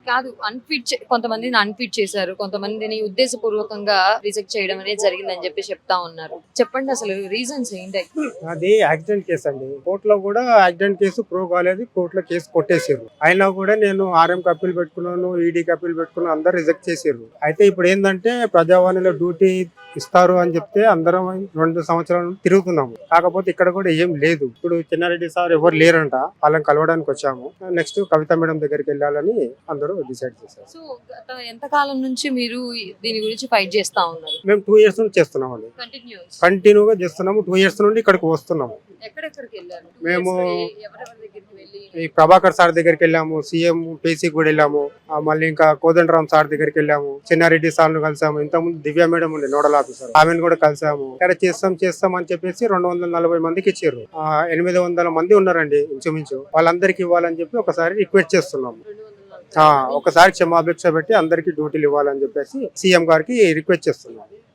కాదు అన్ఫిట్ కొంతమందిని అన్ఫిట్ చేశారు, కొంతమందిని ఉద్దేశపూర్వకంగా రిజెక్ట్ చేయడం అనేది జరిగిందని చెప్పి చెప్తా ఉన్నారు. చెప్పండి అసలు రీజన్స్ ఏంటి? అది యాక్సిడెంట్ కేసు అండి. కోర్టులో కూడా యాక్సిడెంట్ కేసు ప్రూవ్ కాలేదు, కోర్టులో కేసు కొట్టేసారు. అయినా కూడా నేను ఆర్ఎంకి అప్పీల్ పెట్టుకున్నాను, ఈడీకి అప్పీల్ పెట్టుకున్నాను, అందరు రిజెక్ట్ చేసారు. అయితే ఇప్పుడు ఏంటంటే ప్రజావాణిలో డ్యూటీ ఇస్తారు అని చెప్తే అందరం 2 సంవత్సరాలు తిరుగుతున్నాము. కాకపోతే ఇక్కడ కూడా ఏం లేదు. ఇప్పుడు చిన్నారెడ్డి సార్ ఎవరు లేరంట, వాళ్ళని కలవడానికి వచ్చాము. నెక్స్ట్ కవిత మేడం దగ్గరికి వెళ్ళాలని అందరూ డిసైడ్ చేశారు. సో గత ఎంత కాలం నుంచి మీరు దీని గురించి ఫైట్ చేస్తా ఉన్నారు? మేము 2 years నుంచి చేస్తున్నామండి, కంటిన్యూగా చేస్తున్నాము. 2 years నుండి ఇక్కడికి వస్తున్నాము. ఎక్కడెక్కడికి వెళ్ళారు? మేము ఎవరెవరి దగ్గరికి వెళ్ళి? ఈ ప్రభాకర్ సార్ దగ్గరికి వెళ్ళాము, సీఎం పేసీకి కూడా వెళ్ళాము, మళ్ళీ ఇంకా కోదండరామ్ సార్ దగ్గరికి వెళ్ళాము, చిన్నారెడ్డి సార్ ను కలిసాము. ఇంతకుముందు దివ్య మేడం ఉండే నోడల్ ఆఫీసర్, ఆమెను కూడా కలిసాము. ఇక్కడ చేస్తాం అని చెప్పేసి 240 మందికి ఇచ్చారు. 800 మంది ఉన్నారండి ఇంచుమించు. వాళ్ళందరికి ఇవ్వాలని చెప్పి ఒకసారి రిక్వెస్ట్ చేస్తున్నాము. ఒకసారి క్షమాభిక్ష పెట్టి అందరికి డ్యూటీలు ఇవ్వాలని చెప్పేసి సీఎం గారికి రిక్వెస్ట్ చేస్తున్నాం.